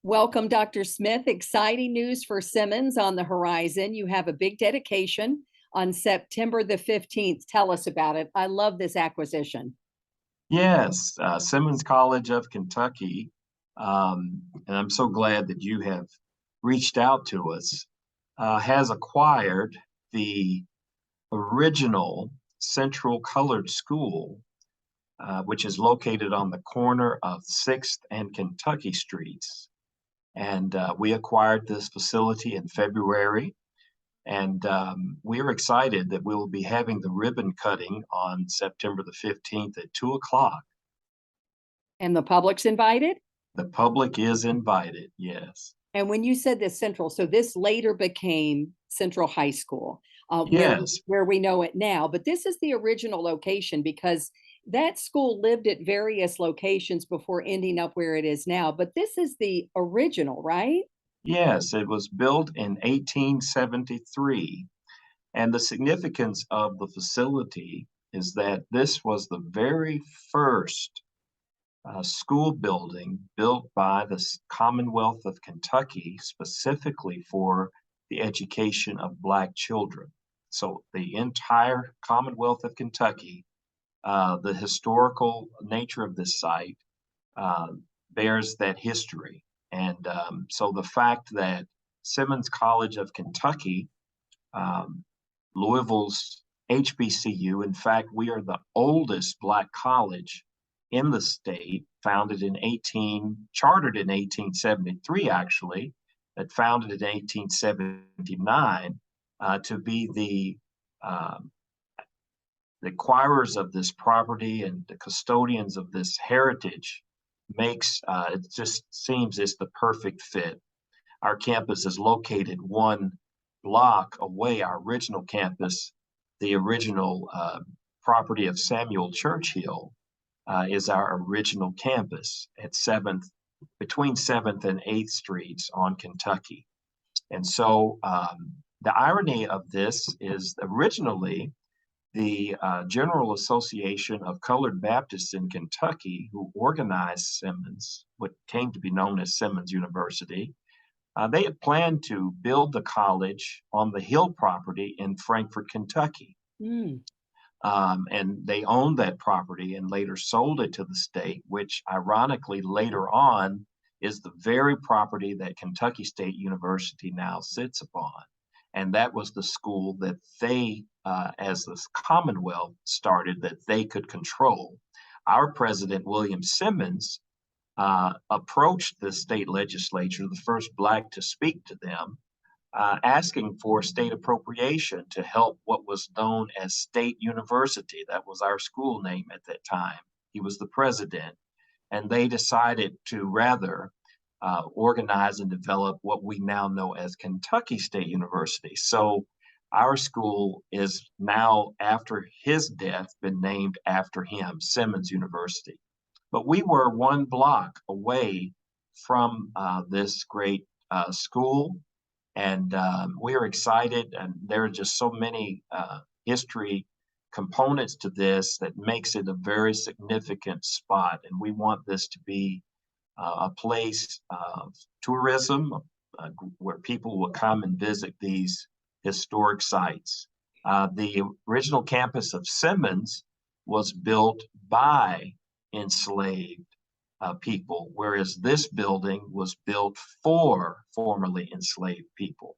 Welcome, Dr. Smith. Exciting news for Simmons on the horizon. You have a big dedication on September the 15th. Tell us about it. I love this acquisition. Yes, Simmons College of Kentucky, and I'm so glad that you have reached out to us, has acquired the original Central Colored School, which is located on the corner of 6th and Kentucky Streets. And we acquired this facility in February, and we're excited that we will be having the ribbon cutting on September the 15th at 2 o'clock. And the public's invited? The public is invited, yes. And when you said this Central, so this later became Central High School, where Yes, where we know it now. But this is the original location because that school lived at various locations before ending up where it is now. But this is the original, right? yes, it was built in 1873. And the significance of the facility is that this was the very first school building built by the Commonwealth of Kentucky specifically for the education of Black children. So the entire Commonwealth of Kentucky, the historical nature of this site uh, bears that history. And so the fact that Simmons College of Kentucky, um, Louisville's HBCU, in fact, we are the oldest Black college in the state, chartered in 1873, actually, that founded in 1879 to be um, the acquirers of this property and the custodians of this heritage makes it just seems it's the perfect fit. Our campus is located one block away, our original campus, the original property of Samuel Churchill, is our original campus at 7th, between 7th and 8th Streets on Kentucky. And so the irony of this is originally the General Association of Colored Baptists in Kentucky, who organized Simmons, what came to be known as Simmons University, they had planned to build the college on the Hill property in Frankfort, Kentucky. Mm. And they owned that property and later sold it to the state, which ironically later on is the very property that Kentucky State University now sits upon. And that was the school that they, as the Commonwealth, started that they could control. Our president, William Simmons, approached the state legislature, the first Black to speak to them, asking for state appropriation to help what was known as State University. That was our school name at that time. He was the president. And they decided to rather organize and develop what we now know as Kentucky State University. So our school is now, after his death, been named after him, Simmons University. But we were one block away from this great school, and we are excited. And there are just so many history components to this that makes it a very significant spot. And we want this to be a place of tourism where people will come and visit these historic sites. The original campus of Simmons was built by enslaved people, whereas this building was built for formerly enslaved people.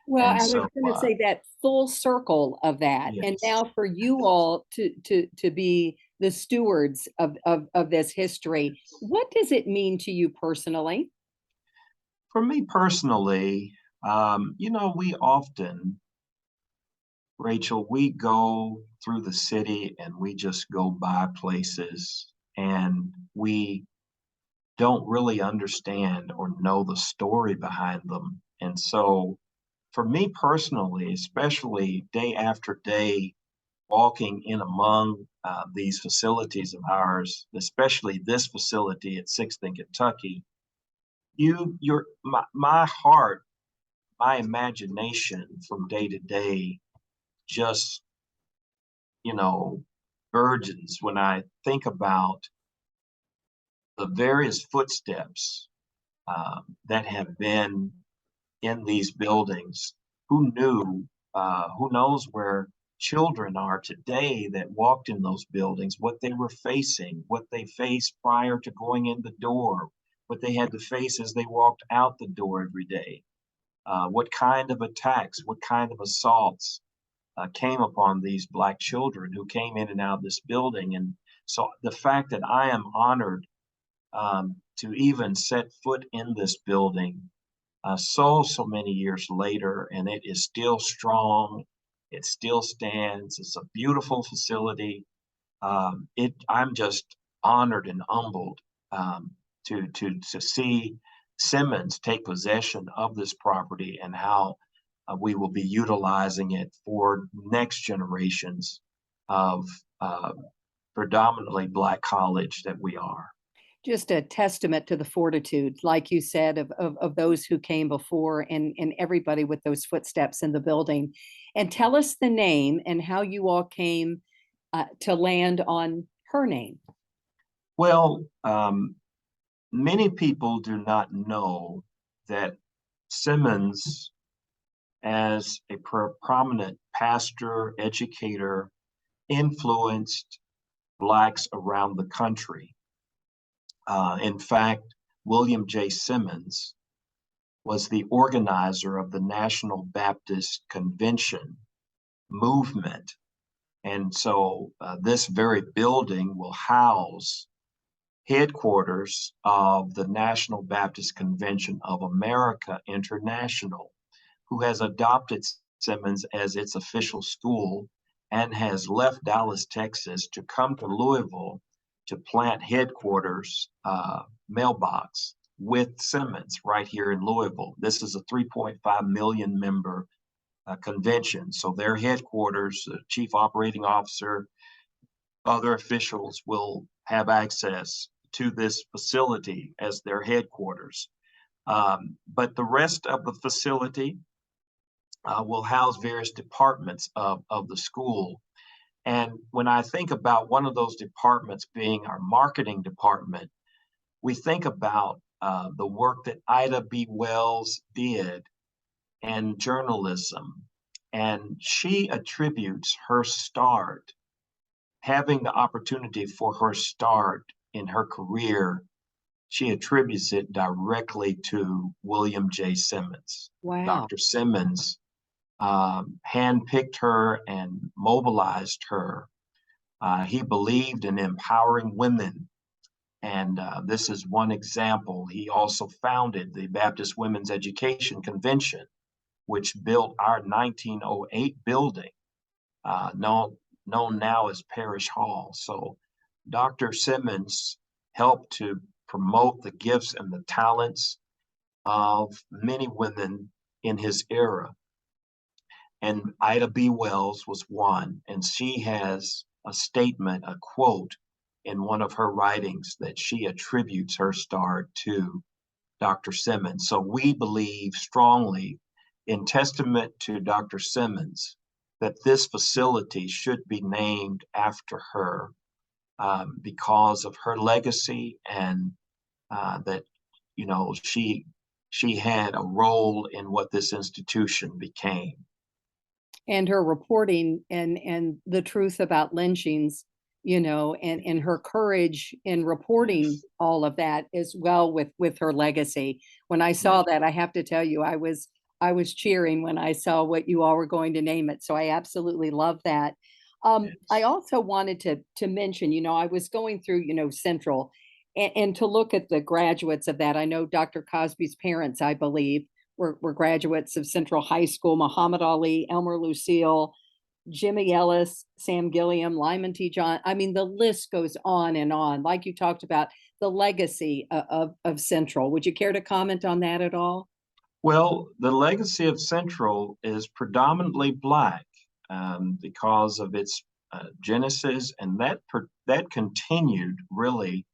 Well, And I was so, going to say that full circle of that, and yes, now for you all to be the stewards of this history, what does it mean to you personally? for me personally, we often, Rachel, we go through the city and we just go by places and we don't really understand or know the story behind them. And so, for me personally, especially day after day, walking in among these facilities of ours, especially this facility at Sixth in Kentucky, my heart, my imagination from day to day just, you know, burgeons when I think about the various footsteps that have been in these buildings. Who knew? Who knows where children are today that walked in those buildings, what they were facing, what they faced prior to going in the door, what they had to face as they walked out the door every day, what kind of attacks, what kind of assaults came upon these Black children who came in and out of this building. And so the fact that I am honored to even set foot in this building so many years later, and it is still strong. It still stands. It's a beautiful facility. I'm just honored and humbled to see Simmons take possession of this property and how we will be utilizing it for next generations of predominantly Black college that we are. Just a testament to the fortitude, like you said, of those who came before and everybody with those footsteps in the building. And tell us the name and how you all came to land on her name. Well, many people do not know that Simmons, as a prominent pastor, educator, influenced Blacks around the country. In fact, William J. Simmons was the organizer of the National Baptist Convention movement. And so this very building will house headquarters of the National Baptist Convention of America International, who has adopted Simmons as its official school and has left Dallas, Texas to come to Louisville to plant headquarters mailbox with Simmons right here in Louisville. This is a 3.5 million member convention. So their headquarters, the chief operating officer, other officials will have access to this facility as their headquarters. But the rest of the facility will house various departments of the school. And when I think about one of those departments being our marketing department, we think about the work that Ida B. Wells did in journalism. And she attributes her start, having the opportunity for her start in her career, she attributes it directly to William J. Simmons. Wow. Dr. Simmons handpicked her and mobilized her. He believed in empowering women. And this is one example. He also founded the Baptist Women's Education Convention, which built our 1908 building, known now as Parish Hall. So Dr. Simmons helped to promote the gifts and the talents of many women in his era. And Ida B. Wells was one, and she has a statement, a quote in one of her writings that she attributes her start to Dr. Simmons. So we believe strongly, in testament to Dr. Simmons, that this facility should be named after her because of her legacy and that she had a role in what this institution became. And her reporting and the truth about lynchings, and her courage in reporting Yes, all of that as well with her legacy. When I saw yes, that, I have to tell you, I was cheering when I saw what you all were going to name it. So I absolutely love that. I yes, also wanted to mention, I was going through, Central and to look at the graduates of that. I know Dr. Cosby's parents, I believe, were graduates of Central High School. Muhammad Ali, Elmer Lucille, Jimmy Ellis, Sam Gilliam, Lyman T. John. I mean, the list goes on and on. Like you talked about the legacy of Central. Would you care to comment on that at all? Well, the legacy of Central is predominantly Black because of its genesis, and that continued really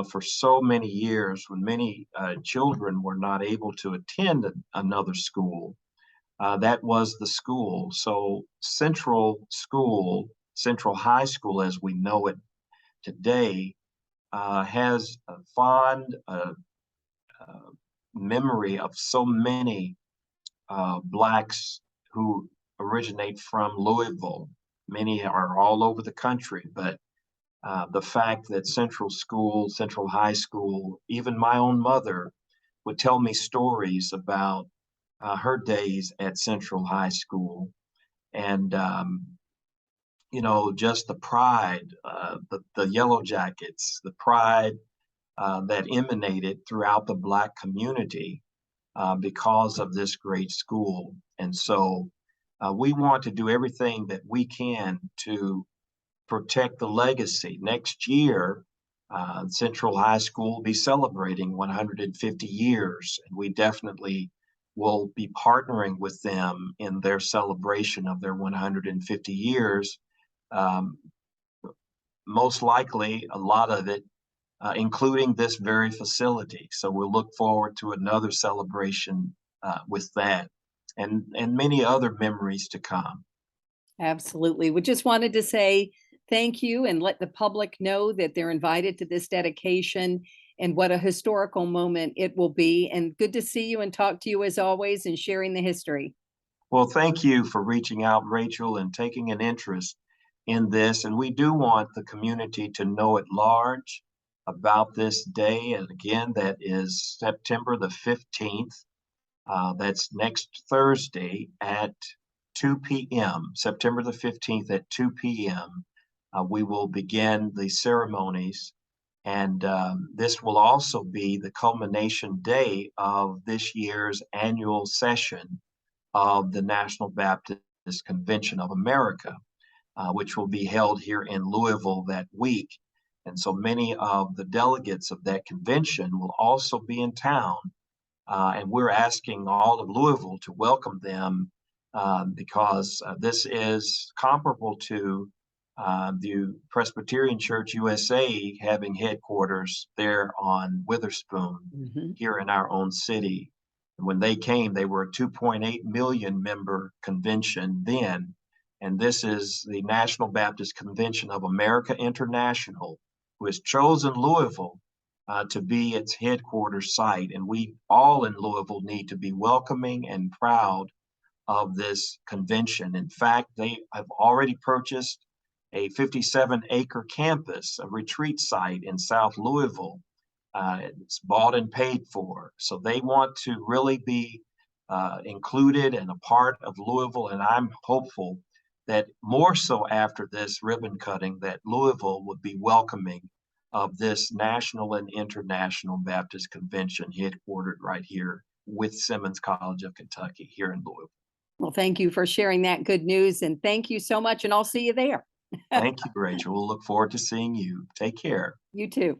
for so many years when many children were not able to attend another school. That was the school. So Central High School, as we know it today, has a fond memory of so many Blacks who originate from Louisville. Many are all over the country, but the fact that Central School, Central High School, even my own mother would tell me stories about her days at Central High School, and just the pride, the Yellow Jackets, the pride that emanated throughout the Black community because of this great school. And so we want to do everything that we can to protect the legacy. Next year, Central High School will be celebrating 150 years, and we definitely will be partnering with them in their celebration of their 150 years. Um, Most likely, a lot of it, including this very facility. So we'll look forward to another celebration with that, and many other memories to come. Absolutely. We just wanted to say thank you and let the public know that they're invited to this dedication and what a historical moment it will be. And good to see you and talk to you as always and sharing the history. Well, thank you for reaching out, Rachel, and taking an interest in this. And we do want the community to know at large about this day. And again, that is September the 15th. That's next Thursday at 2 p.m., September the 15th at 2 p.m. We will begin the ceremonies. And this will also be the culmination day of this year's annual session of the National Baptist Convention of America, which will be held here in Louisville that week. And so many of the delegates of that convention will also be in town. And we're asking all of Louisville to welcome them because this is comparable to the Presbyterian Church USA having headquarters there on Witherspoon Mhm. here in our own city. And when they came, they were a 2.8 million member convention then. And this is the National Baptist Convention of America International, who has chosen Louisville to be its headquarters site. And we all in Louisville need to be welcoming and proud of this convention. In fact, they have already purchased a 57-acre campus, a retreat site in South Louisville. It's bought and paid for. So they want to really be included and a part of Louisville. And I'm hopeful that more so after this ribbon cutting, that Louisville would be welcoming of this national and international Baptist convention headquartered right here with Simmons College of Kentucky here in Louisville. Well, thank you for sharing that good news. And thank you so much. And I'll see you there. Thank you, Rachel. We'll look forward to seeing you. Take care. You too.